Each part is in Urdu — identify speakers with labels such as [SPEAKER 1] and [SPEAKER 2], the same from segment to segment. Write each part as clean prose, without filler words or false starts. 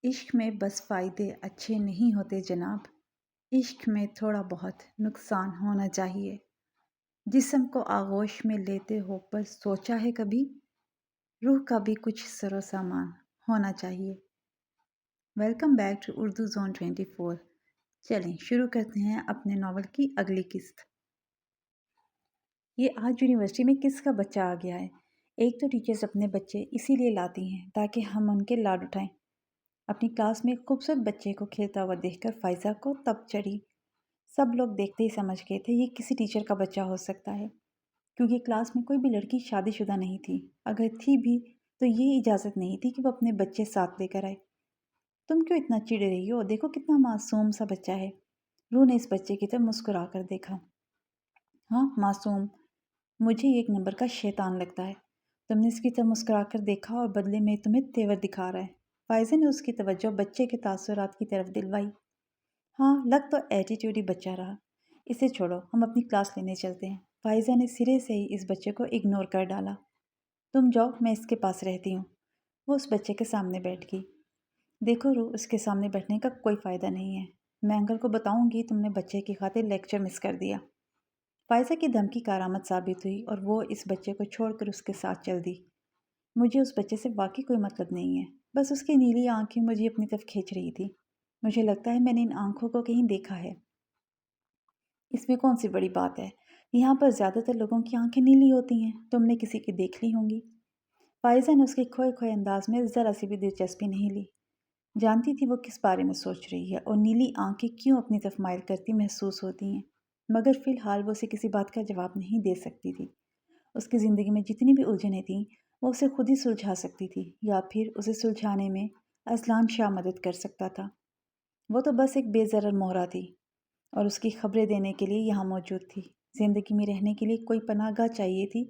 [SPEAKER 1] عشق میں بس فائدے اچھے نہیں ہوتے جناب۔ عشق میں تھوڑا بہت نقصان ہونا چاہیے۔ جسم کو آغوش میں لیتے ہو پر سوچا ہے کبھی؟ روح کا بھی کچھ سر و سامان ہونا چاہیے۔ Welcome back to Urdu zone 24۔ چلیں شروع کرتے ہیں اپنے ناول کی اگلی قسط۔ یہ آج یونیورسٹی میں کس کا بچہ آ گیا ہے؟ ایک تو ٹیچرز اپنے بچے اسی لیے لاتی ہیں تاکہ ہم ان کے لاڈ اٹھائیں۔ اپنی کلاس میں ایک خوبصورت بچے کو کھیلتا ہوا دیکھ کر فائزہ کو تب چڑھی۔ سب لوگ دیکھتے ہی سمجھ گئے تھے یہ کسی ٹیچر کا بچہ ہو سکتا ہے، کیونکہ کلاس میں کوئی بھی لڑکی شادی شدہ نہیں تھی۔ اگر تھی بھی تو یہ اجازت نہیں تھی کہ وہ اپنے بچے ساتھ لے کر آئے۔ تم کیوں اتنا چڑ رہی ہو؟ دیکھو کتنا معصوم سا بچہ ہے۔ روح نے اس بچے کی طرف مسکرا کر دیکھا۔ ہاں معصوم، مجھے ایک نمبر کا شیطان لگتا ہے۔ تم نے اس کی طرف مسکرا کر دیکھا اور بدلے میں تمہیں تیور دکھا رہا ہے۔ فائزہ نے اس کی توجہ بچے کے تاثرات کی طرف دلوائی۔ ہاں لگ تو ایٹیٹیوڈ ہی بچہ رہا۔ اسے چھوڑو، ہم اپنی کلاس لینے چلتے ہیں۔ فائزہ نے سرے سے ہی اس بچے کو اگنور کر ڈالا۔ تم جاؤ، میں اس کے پاس رہتی ہوں۔ وہ اس بچے کے سامنے بیٹھ گئی۔ دیکھو روح، اس کے سامنے بیٹھنے کا کوئی فائدہ نہیں ہے۔ میں انکل کو بتاؤں گی تم نے بچے کی خاطر لیکچر مس کر دیا۔ فائزہ کی دھمکی کارآمد ثابت ہوئی اور وہ اس بچے کو چھوڑ کر اس کے ساتھ چل دی۔ مجھے اس بچے سے واقعی کوئی مطلب نہیں ہے، بس اس کی نیلی آنکھیں مجھے اپنی طرف کھینچ رہی تھی۔ مجھے لگتا ہے میں نے ان آنکھوں کو کہیں دیکھا ہے۔ اس میں کون سی بڑی بات ہے؟ یہاں پر زیادہ تر لوگوں کی آنکھیں نیلی ہوتی ہیں، تم نے کسی کی دیکھ لی ہوں گی۔ فائزہ نے اس کے کھوئے کھوئے انداز میں ذرا سی بھی دلچسپی نہیں لی۔ جانتی تھی وہ کس بارے میں سوچ رہی ہے اور نیلی آنکھیں کیوں اپنی طرف مائل کرتی محسوس ہوتی ہیں، مگر فی الحال وہ اسے کسی بات کا جواب نہیں دے سکتی تھی۔ اس کی زندگی میں جتنی بھی الجھنیں تھیں وہ اسے خود ہی سلجھا سکتی تھی، یا پھر اسے سلجھانے میں اذلان شاہ مدد کر سکتا تھا۔ وہ تو بس ایک بے ضرر مہرہ تھی اور اس کی خبریں دینے کے لیے یہاں موجود تھی۔ زندگی میں رہنے کے لیے کوئی پناہ گاہ چاہیے تھی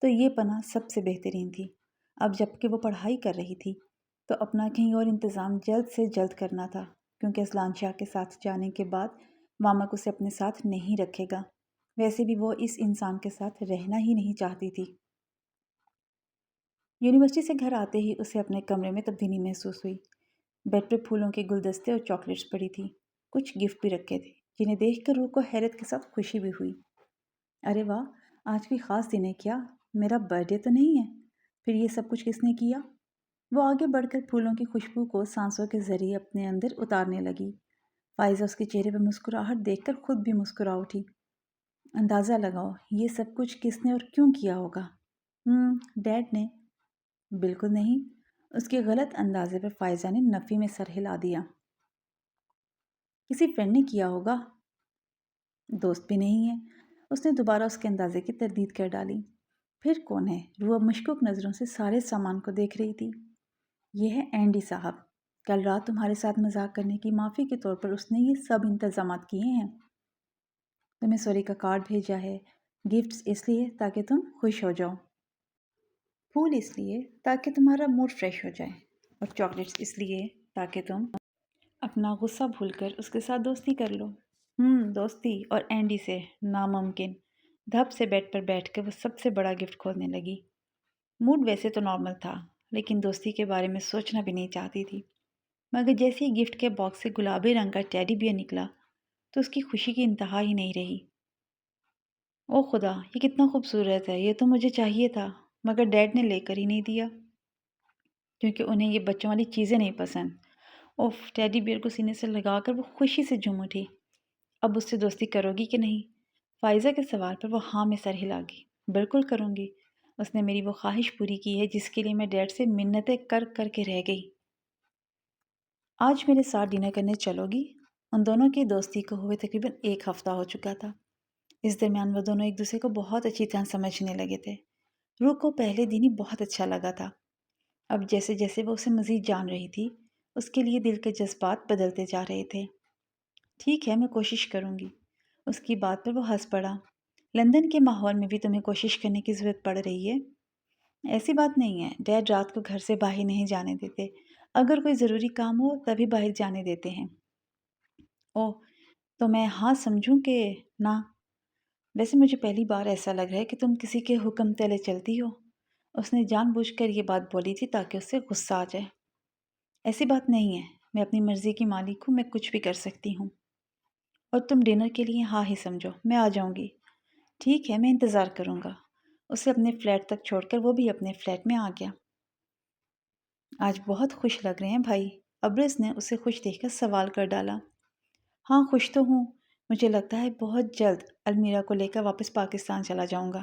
[SPEAKER 1] تو یہ پناہ سب سے بہترین تھی۔ اب جب کہ وہ پڑھائی کر رہی تھی تو اپنا کہیں اور انتظام جلد سے جلد کرنا تھا، کیونکہ اذلان شاہ کے ساتھ جانے کے بعد مامک اسے اپنے ساتھ نہیں رکھے گا۔ ویسے بھی وہ اس انسان کے ساتھ رہنا ہی نہیں چاہتی تھی۔ یونیورسٹی سے گھر آتے ہی اسے اپنے کمرے میں تبدیلی محسوس ہوئی۔ بیڈ پہ پھولوں کے گلدستے اور چاکلیٹس پڑی تھی۔ کچھ گفٹ بھی رکھے تھے جنہیں دیکھ کر روح کو حیرت کے ساتھ خوشی بھی ہوئی۔ ارے واہ، آج کوئی خاص دن ہے کیا؟ میرا برتھ ڈے تو نہیں ہے؟ پھر یہ سب کچھ کس نے کیا؟ وہ آگے بڑھ کر پھولوں کی خوشبو کو سانسوں کے ذریعے اپنے اندر اتارنے لگی۔ فائزہ اس کے چہرے پہ مسکراہٹ دیکھ کر خود بھی مسکرا اٹھی۔ اندازہ لگاؤ یہ سب کچھ کس نے اور کیوں کیا ہوگا؟ ڈیڈ نے۔ بالکل نہیں۔ اس کے غلط اندازے پر فائزہ نے نفی میں سر ہلا دیا۔ کسی فرینڈ نے کیا ہوگا۔ دوست بھی نہیں ہے۔ اس نے دوبارہ اس کے اندازے کی تردید کر ڈالی۔ پھر کون ہے؟ روح اب مشکوک نظروں سے سارے سامان کو دیکھ رہی تھی۔ یہ ہے اینڈی صاحب۔ کل رات تمہارے ساتھ مذاق کرنے کی معافی کے طور پر اس نے یہ سب انتظامات کیے ہیں۔ تمہیں سوری کا کارڈ بھیجا ہے، گفٹس اس لیے تاکہ تم خوش ہو جاؤ، پھول اس لیے تاکہ تمہارا موڈ فریش ہو جائے، اور چاکلیٹس اس لیے تاکہ تم اپنا غصہ بھول کر اس کے ساتھ دوستی کر لو۔ دوستی اور اینڈی سے ناممکن۔ دھپ سے بیڈ پر بیٹھ کر وہ سب سے بڑا گفٹ کھولنے لگی۔ موڈ ویسے تو نارمل تھا، لیکن دوستی کے بارے میں سوچنا بھی نہیں چاہتی تھی۔ مگر جیسے ہی گفٹ کے باکس سے گلابی رنگ کا ٹیڈی بیئر نکلا تو اس کی خوشی کی انتہا ہی نہیں رہی۔ او خدا، یہ کتنا خوبصورت ہے، یہ تو مجھے چاہیے تھا، مگر ڈیڈ نے لے کر ہی نہیں دیا، کیونکہ انہیں یہ بچوں والی چیزیں نہیں پسند۔ ٹیڈی بیئر کو سینے سے لگا کر وہ خوشی سے جھوم اٹھی۔ اب اس سے دوستی کرو گی کہ نہیں؟ فائزہ کے سوال پر وہ ہاں میں سر ہلا گئی۔ بالکل کروں گی۔ اس نے میری وہ خواہش پوری کی ہے جس کے لیے میں ڈیڈ سے منتیں کر کر کے رہ گئی۔ آج میرے ساتھ ڈنر کرنے چلو گی؟ ان دونوں کی دوستی کو ہوئے تقریباً 1 ہفتہ ہو چکا تھا۔ اس درمیان وہ دونوں ایک دوسرے کو بہت اچھی طرح سمجھنے لگے تھے۔ روح کو پہلے دن ہی بہت اچھا لگا تھا۔ اب جیسے جیسے وہ اسے مزید جان رہی تھی، اس کے لیے دل کے جذبات بدلتے جا رہے تھے۔ ٹھیک ہے، میں کوشش کروں گی۔ اس کی بات پر وہ ہنس پڑا۔ لندن کے ماحول میں بھی تمہیں کوشش کرنے کی ضرورت پڑ رہی ہے؟ ایسی بات نہیں ہے، ڈیڈ رات کو گھر سے باہر نہیں جانے دیتے۔ اگر کوئی ضروری کام ہو تبھی باہر جانے دیتے ہیں۔ تو میں ہاں سمجھوں کہ نہ؟ ویسے مجھے پہلی بار ایسا لگ رہا ہے کہ تم کسی کے حکم تلے چلتی ہو۔ اس نے جان بوجھ کر یہ بات بولی تھی تاکہ اس سے غصہ آ جائے۔ ایسی بات نہیں ہے، میں اپنی مرضی کی مالک ہوں، میں کچھ بھی کر سکتی ہوں۔ اور تم ڈنر کے لیے ہاں ہی سمجھو، میں آ جاؤں گی۔ ٹھیک ہے، میں انتظار کروں گا۔ اسے اپنے فلیٹ تک چھوڑ کر وہ بھی اپنے فلیٹ میں آ گیا۔ آج بہت خوش لگ رہے ہیں بھائی، ابرز نے اسے خوش دیکھ کر سوال کر ڈالا۔ ہاں خوش تو ہوں، مجھے لگتا ہے بہت جلد المیرا کو لے کر واپس پاکستان چلا جاؤں گا۔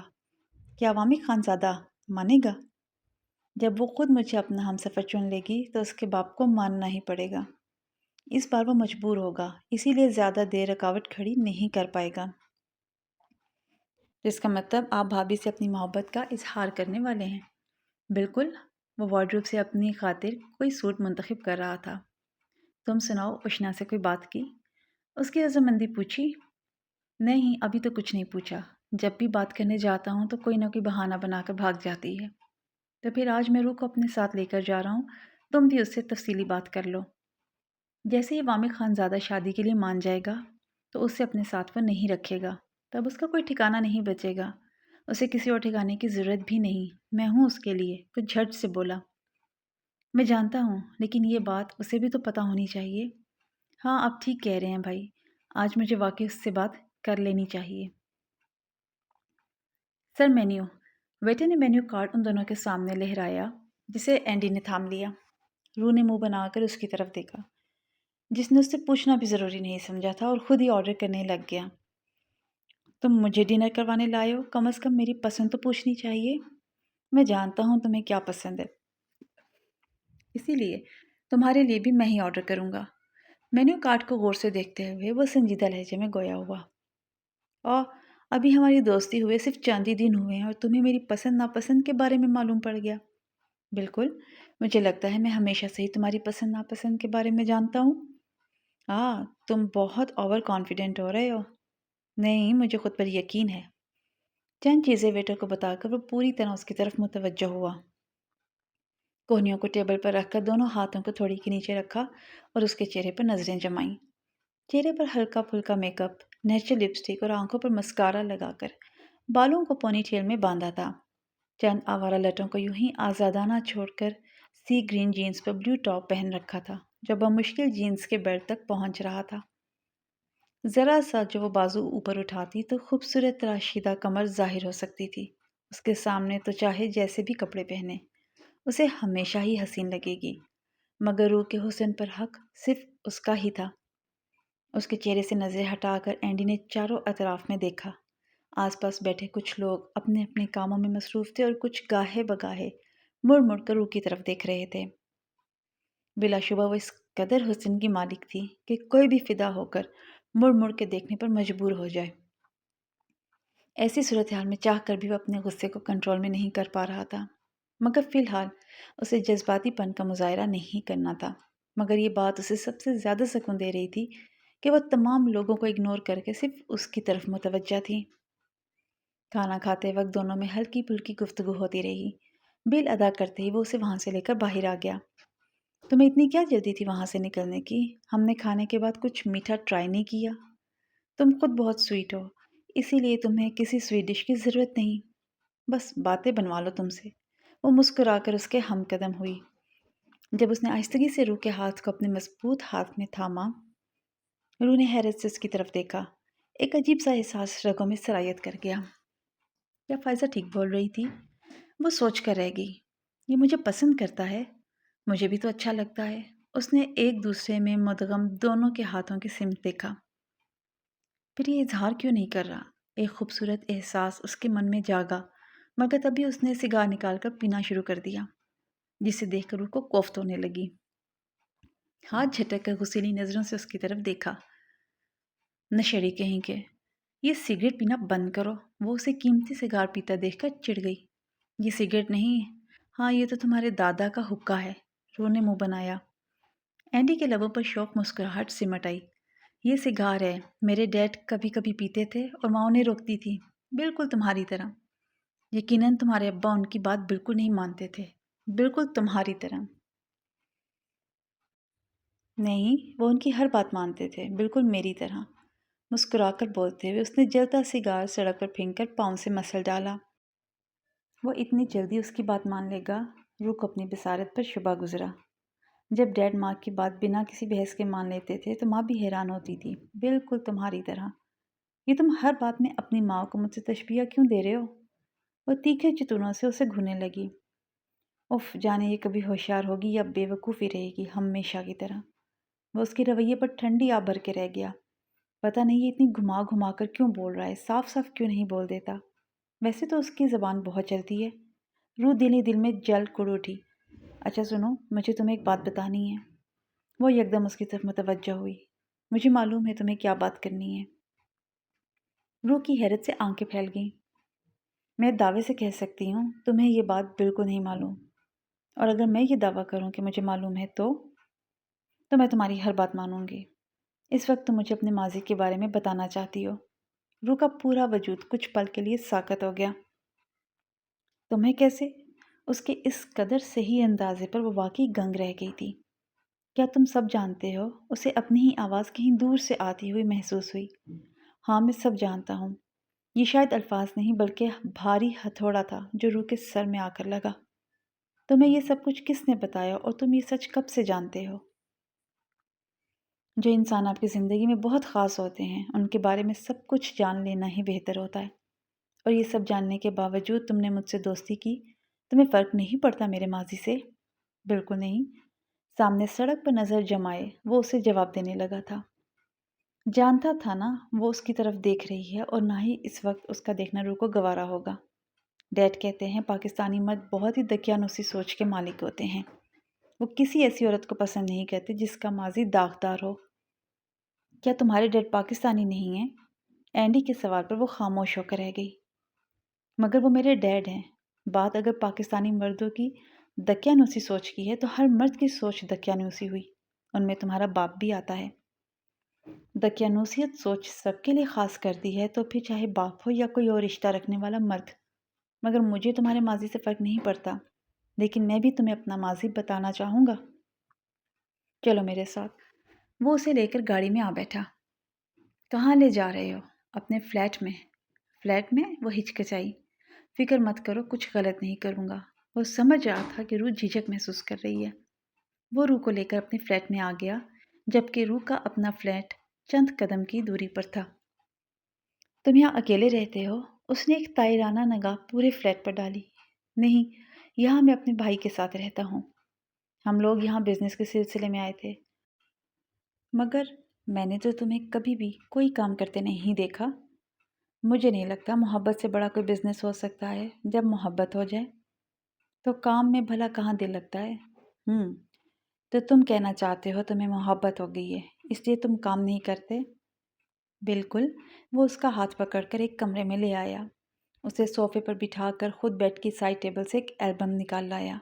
[SPEAKER 1] کیا عوامی خانزادہ مانے گا؟ جب وہ خود مجھے اپنا ہمسفر چن لے گی تو اس کے باپ کو ماننا ہی پڑے گا۔ اس بار وہ مجبور ہوگا، اسی لیے زیادہ دیر رکاوٹ کھڑی نہیں کر پائے گا۔ جس کا مطلب آپ بھابھی سے اپنی محبت کا اظہار کرنے والے ہیں۔ بالکل، وہ وارڈروب سے اپنی خاطر کوئی سوٹ منتخب کر رہا تھا۔ تم سناؤ، اشنا سے کوئی بات کی؟ اس کی رضامندی پوچھی؟ نہیں، ابھی تو کچھ نہیں پوچھا۔ جب بھی بات کرنے جاتا ہوں تو کوئی نہ کوئی بہانہ بنا کر بھاگ جاتی ہے۔ تو پھر آج میں روح کو اپنے ساتھ لے کر جا رہا ہوں، تم بھی اس سے تفصیلی بات کر لو۔ جیسے ہی وامق خانزادہ شادی کے لیے مان جائے گا تو اسے اپنے ساتھ وہ نہیں رکھے گا، تب اس کا کوئی ٹھکانہ نہیں بچے گا۔ اسے کسی اور ٹھکانے کی ضرورت بھی نہیں، میں ہوں اس کے لیے۔ وہ جھٹ سے بولا۔ میں جانتا ہوں، لیکن یہ بات اسے بھی تو پتہ ہونی چاہیے۔ ہاں آپ ٹھیک کہہ رہے ہیں بھائی، آج مجھے واقعی اس سے بات کر لینی چاہیے۔ سر مینیو۔ ویٹر نے مینیو کارڈ ان دونوں کے سامنے لہرایا، جسے اینڈی نے تھام لیا۔ روح نے منہ بنا کر اس کی طرف دیکھا، جس نے اس سے پوچھنا بھی ضروری نہیں سمجھا تھا، اور خود ہی آرڈر کرنے لگ گیا۔ تم مجھے ڈنر کروانے لائے ہو، کم از کم میری پسند تو پوچھنی چاہیے۔ میں جانتا ہوں تمہیں کیا پسند ہے، اسی لیے تمہارے لیے بھی میں ہی آرڈر کروں گا۔ مینیو کارڈ کو غور سے دیکھتے ہوئے وہ سنجیدہ لہجے میں گویا ہوا۔ اور ابھی ہماری دوستی ہوئے صرف چند ہی دن ہوئے ہیں اور تمہیں میری پسند ناپسند کے بارے میں معلوم پڑ گیا؟ بالکل، مجھے لگتا ہے میں ہمیشہ سے ہی تمہاری پسند ناپسند کے بارے میں جانتا ہوں۔ تم بہت اوور کانفیڈنٹ ہو رہے ہو۔ نہیں، مجھے خود پر یقین ہے۔ چند چیزیں ویٹر کو بتا کر وہ پوری طرح اس کی طرف متوجہ ہوا۔ کوہنیوں کو ٹیبل پر رکھ کر دونوں ہاتھوں کو تھوڑی کے نیچے رکھا اور اس کے چہرے پر نظریں جمائیں۔ چہرے پر ہلکا پھلکا میک اپ، نیچرل لپسٹک اور آنکھوں پر مسکارا لگا کر بالوں کو پونی ٹیل میں باندھا تھا۔ چند آوارہ لٹوں کو یوں ہی آزادانہ چھوڑ کر سی گرین جینز پر بلیو ٹاپ پہن رکھا تھا، جو بمشکل جینز کے بیلٹ تک پہنچ رہا تھا۔ ذرا سا جو وہ بازو اوپر اٹھاتی تو خوبصورت تراشیدہ کمر ظاہر ہو سکتی تھی۔ اس کے سامنے تو چاہے جیسے بھی کپڑے پہنے، اسے ہمیشہ ہی حسین لگے گی، مگر روح کے حسن پر حق صرف اس کا ہی تھا۔ اس کے چہرے سے نظریں ہٹا کر اینڈی نے چاروں اطراف میں دیکھا۔ آس پاس بیٹھے کچھ لوگ اپنے اپنے کاموں میں مصروف تھے اور کچھ گاہے بگاہے مڑ مڑ کر روح کی طرف دیکھ رہے تھے۔ بلا شبہ وہ اس قدر حسن کی مالک تھی کہ کوئی بھی فدا ہو کر مڑ مڑ کے دیکھنے پر مجبور ہو جائے۔ ایسی صورتحال میں چاہ کر بھی وہ اپنے غصے کو کنٹرول میں نہیں کر پا رہا تھا، مگر فی الحال اسے جذباتی پن کا مظاہرہ نہیں کرنا تھا۔ مگر یہ بات اسے سب سے زیادہ سکون دے رہی تھی کہ وہ تمام لوگوں کو اگنور کر کے صرف اس کی طرف متوجہ تھی۔ کھانا کھاتے وقت دونوں میں ہلکی پھلکی گفتگو ہوتی رہی۔ بل ادا کرتے ہی وہ اسے وہاں سے لے کر باہر آ گیا۔ تمہیں اتنی کیا جلدی تھی وہاں سے نکلنے کی؟ ہم نے کھانے کے بعد کچھ میٹھا ٹرائی نہیں کیا؟ تم خود بہت سویٹ ہو، اسی لیے تمہیں کسی سویٹ ڈش کی ضرورت نہیں، بس باتیں بنوا لو تم سے۔ وہ مسکرا کر اس کے ہم قدم ہوئی۔ جب اس نے آہستگی سے روح کے ہاتھ کو اپنے مضبوط ہاتھ میں تھاما، روح نے حیرت سے اس کی طرف دیکھا۔ ایک عجیب سا احساس رگوں میں سرایت کر گیا۔ کیا فائزہ ٹھیک بول رہی تھی؟ وہ سوچ کر رہ گئی۔ یہ مجھے پسند کرتا ہے، مجھے بھی تو اچھا لگتا ہے۔ اس نے ایک دوسرے میں مدغم دونوں کے ہاتھوں کی سمت دیکھا۔ پھر یہ اظہار کیوں نہیں کر رہا؟ ایک خوبصورت احساس اس کے من میں جاگا، مگر تبھی اس نے سگار نکال کر پینا شروع کر دیا، جسے دیکھ کر روح کو کوفت ہونے لگی۔ ہاتھ جھٹک کر غصیلی نظروں سے اس کی طرف دیکھا۔ نشری کہیں کہ یہ سگریٹ پینا بند کرو۔ وہ اسے قیمتی سگار پیتا دیکھ کر چڑ گئی۔ یہ سگریٹ نہیں، ہاں یہ تو تمہارے دادا کا حقہ ہے، روح نے منہ بنایا۔ اینڈی کے لبوں پر شوق مسکراہٹ سمٹ آئی۔ یہ سگار ہے، میرے ڈیڈ کبھی کبھی پیتے تھے اور ماں انہیں روکتی تھی، بالکل تمہاری طرح۔ یقیناً تمہارے ابا ان کی بات بالکل نہیں مانتے تھے، بالکل تمہاری طرح۔ نہیں، وہ ان کی ہر بات مانتے تھے، بالکل میری طرح۔ مسکرا کر بولتے ہوئے اس نے جلتا سگار سڑک پر پھینک کر پاؤں سے مسل ڈالا۔ وہ اتنی جلدی اس کی بات مان لے گا؟ روح کو اپنی بصارت پر شبہ گزرا۔ جب ڈیڈ ماں کی بات بنا کسی بحث کے مان لیتے تھے تو ماں بھی حیران ہوتی تھی، بالکل تمہاری طرح۔ یہ تم ہر بات میں اپنی ماں کو مجھ سے تشبیہ کیوں دے رہے ہو؟ وہ تیکھے چتونوں سے اسے گھونے لگی۔ اف، جانے یہ کبھی ہوشیار ہوگی یا بے وقوف ہی رہے گی ہمیشہ کی طرح۔ وہ اس کے رویے پر ٹھنڈی آب بھر کے رہ گیا۔ پتہ نہیں یہ اتنی گھما گھما کر کیوں بول رہا ہے، صاف صاف کیوں نہیں بول دیتا؟ ویسے تو اس کی زبان بہت چلتی ہے۔ روح دل ہی دل میں جل کڑ اٹھی۔ اچھا سنو، مجھے تمہیں ایک بات بتانی ہے۔ وہ یکدم اس کی طرف متوجہ ہوئی۔ مجھے معلوم ہے تمہیں کیا بات کرنی ہے۔ روح کی حیرت سے آنکھیں پھیل گئیں۔ میں دعوے سے کہہ سکتی ہوں تمہیں یہ بات بالکل نہیں معلوم، اور اگر میں یہ دعویٰ کروں کہ مجھے معلوم ہے تو میں تمہاری ہر بات مانوں گی۔ اس وقت تم مجھے اپنے ماضی کے بارے میں بتانا چاہتی ہو۔ روح کا پورا وجود کچھ پل کے لیے ساکت ہو گیا۔ تمہیں کیسے؟ اس کے اس قدر صحیح اندازے پر وہ واقعی دنگ رہ گئی تھی۔ کیا تم سب جانتے ہو؟ اسے اپنی ہی آواز کہیں دور سے آتی ہوئی محسوس ہوئی۔ ہاں، میں سب جانتا ہوں۔ یہ شاید الفاظ نہیں بلکہ بھاری ہتھوڑا تھا جو روح کے سر میں آ کر لگا۔ تمہیں یہ سب کچھ کس نے بتایا اور تم یہ سچ کب سے جانتے ہو؟ جو انسان آپ کی زندگی میں بہت خاص ہوتے ہیں ان کے بارے میں سب کچھ جان لینا ہی بہتر ہوتا ہے۔ اور یہ سب جاننے کے باوجود تم نے مجھ سے دوستی کی۔ تمہیں فرق نہیں پڑتا میرے ماضی سے؟ بالکل نہیں۔ سامنے سڑک پر نظر جمائے وہ اسے جواب دینے لگا تھا۔ جانتا تھا نا وہ اس کی طرف دیکھ رہی ہے، اور نہ ہی اس وقت اس کا دیکھنا روح کو گوارا ہوگا۔ ڈیڈ کہتے ہیں پاکستانی مرد بہت ہی دقیانوسی سوچ کے مالک ہوتے ہیں۔ وہ کسی ایسی عورت کو پسند نہیں کرتے جس کا ماضی داغدار ہو۔ کیا تمہارے ڈیڈ پاکستانی نہیں ہیں؟ اینڈی کے سوال پر وہ خاموش ہو کر رہ گئی۔ مگر وہ میرے ڈیڈ ہیں۔ بات اگر پاکستانی مردوں کی دقیانوسی سوچ کی ہے تو ہر مرد کی سوچ دقیانوسی ہوئی۔ ان میں تمہارا باپ بھی آتا ہے۔ دقیانوسیت سوچ سب کے لیے خاص کرتی ہے، تو پھر چاہے باپ ہو یا کوئی اور رشتہ رکھنے والا مرد۔ مگر مجھے تمہارے ماضی سے فرق نہیں پڑتا، لیکن میں بھی تمہیں اپنا ماضی بتانا چاہوں گا۔ چلو میرے ساتھ۔ وہ اسے لے کر گاڑی میں آ بیٹھا۔ کہاں لے جا رہے ہو؟ اپنے فلیٹ میں۔ فلیٹ میں؟ وہ ہچکچائی۔ فکر مت کرو، کچھ غلط نہیں کروں گا۔ وہ سمجھ رہا تھا کہ روح جھجک محسوس کر رہی ہے۔ وہ روح کو لے کر اپنے فلیٹ میں آ گیا، جبکہ روح کا اپنا فلیٹ چند قدم کی دوری پر تھا۔ تم یہاں اکیلے رہتے ہو؟ اس نے ایک تائرانہ نگاہ پورے فلیٹ پر ڈالی۔ نہیں، یہاں میں اپنے بھائی کے ساتھ رہتا ہوں۔ ہم لوگ یہاں بزنس کے سلسلے میں آئے تھے۔ مگر میں نے تو تمہیں کبھی بھی کوئی کام کرتے نہیں دیکھا۔ مجھے نہیں لگتا محبت سے بڑا کوئی بزنس ہو سکتا ہے۔ جب محبت ہو جائے تو کام میں بھلا کہاں دل لگتا ہے؟ تو تم کہنا چاہتے ہو تمہیں محبت ہو گئی ہے، اس لیے تم کام نہیں کرتے؟ بالکل۔ وہ اس کا ہاتھ پکڑ کر ایک کمرے میں لے آیا، اسے صوفے پر بٹھا کر خود بیڈ کی سائڈ ٹیبل سے ایک البم نکال لایا۔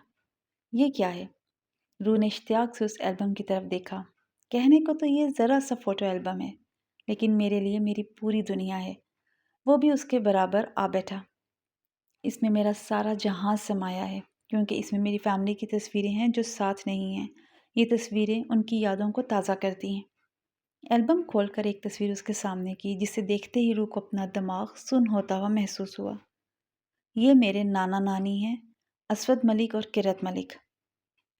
[SPEAKER 1] یہ کیا ہے؟ روح نے اشتیاق سے اس البم کی طرف دیکھا۔ کہنے کو تو یہ ذرا سا فوٹو البم ہے، لیکن میرے لیے میری پوری دنیا ہے۔ وہ بھی اس کے برابر آ بیٹھا۔ اس میں میرا سارا جہاں سمایا ہے، کیونکہ اس میں میری فیملی کی تصویریں ہیں جو ساتھ نہیں ہیں۔ یہ تصویریں ان کی یادوں کو تازہ کرتی ہیں۔ البم کھول کر ایک تصویر اس کے سامنے کی، جسے دیکھتے ہی روح کو اپنا دماغ سن ہوتا ہوا محسوس ہوا۔ یہ میرے نانا نانی ہیں، اسود ملک اور کرت ملک۔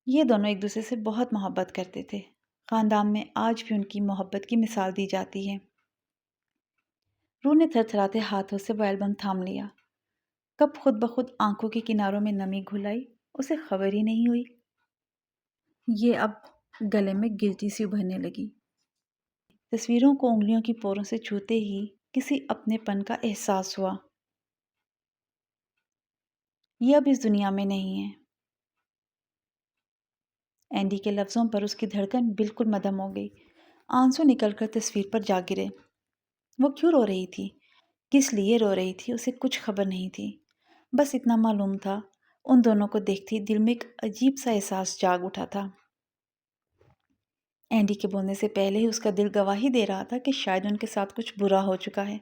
[SPEAKER 1] یہ دونوں ایک دوسرے سے بہت محبت کرتے تھے۔ خاندان میں آج بھی ان کی محبت کی مثال دی جاتی ہے۔ روح نے تھر تھراتے ہاتھوں سے وہ البم تھام لیا۔ کب خود بخود آنکھوں کے کناروں میں نمی گھل آئی، اسے خبر ہی نہیں ہوئی۔ یہ اب گلے میں گلٹی سی ابھرنے لگی۔ تصویروں کو انگلیوں کی پوروں سے چھوتے ہی کسی اپنے پن کا احساس ہوا۔ یہ اب اس دنیا میں نہیں ہے۔ اینڈی کے لفظوں پر اس کی دھڑکن بالکل مدھم ہو گئی۔ آنسو نکل کر تصویر پر جا گرے۔ وہ کیوں رو رہی تھی، کس لیے رو رہی تھی، اسے کچھ خبر نہیں تھی۔ بس اتنا معلوم تھا، ان دونوں کو دیکھتی دل میں ایک عجیب سا احساس جاگ اٹھا تھا۔ اینڈی کے بولنے سے پہلے ہی اس کا دل گواہی دے رہا تھا کہ شاید ان کے ساتھ کچھ برا ہو چکا ہے۔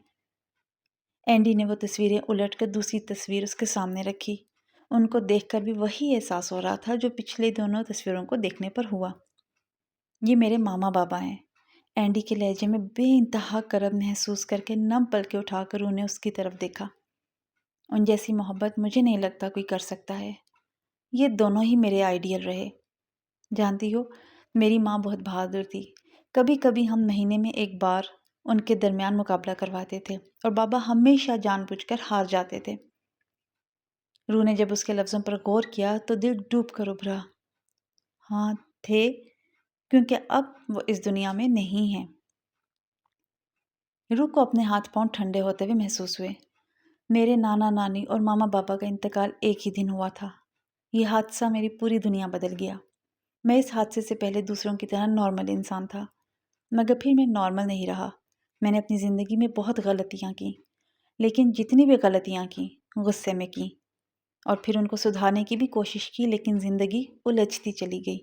[SPEAKER 1] اینڈی نے وہ تصویریں الٹ کر دوسری تصویر اس کے سامنے رکھی۔ ان کو دیکھ کر بھی وہی احساس ہو رہا تھا جو پچھلے دونوں تصویروں کو دیکھنے پر ہوا۔ یہ میرے ماما بابا ہیں۔ اینڈی کے لہجے میں بے انتہا کرب محسوس کر کے نم پلکیں اٹھا کر انہیں اس کی طرف دیکھا۔ ان جیسی محبت مجھے نہیں لگتا کوئی کر سکتا ہے۔ یہ دونوں ہی میرے آئیڈیل رہے۔ جانتی ہو، میری ماں بہت بہادر تھی۔ کبھی کبھی ہم مہینے میں ایک بار ان کے درمیان مقابلہ کرواتے تھے اور بابا ہمیشہ جان بوجھ کر ہار جاتے تھے۔ روح نے جب اس کے لفظوں پر غور کیا تو دل ڈوب کر ابھرا۔ ہاں تھے، کیونکہ اب وہ اس دنیا میں نہیں ہیں۔ روح کو اپنے ہاتھ پاؤں ٹھنڈے ہوتے ہوئے محسوس ہوئے۔ میرے نانا نانی اور ماما بابا کا انتقال ایک ہی دن ہوا تھا۔ یہ حادثہ میری پوری دنیا بدل گیا۔ میں اس حادثے سے پہلے دوسروں کی طرح نارمل انسان تھا، مگر پھر میں نارمل نہیں رہا۔ میں نے اپنی زندگی میں بہت غلطیاں کی، لیکن جتنی بھی غلطیاں کی غصے میں کی، اور پھر ان کو سدھارنے کی بھی کوشش کی، لیکن زندگی الجھتی چلی گئی۔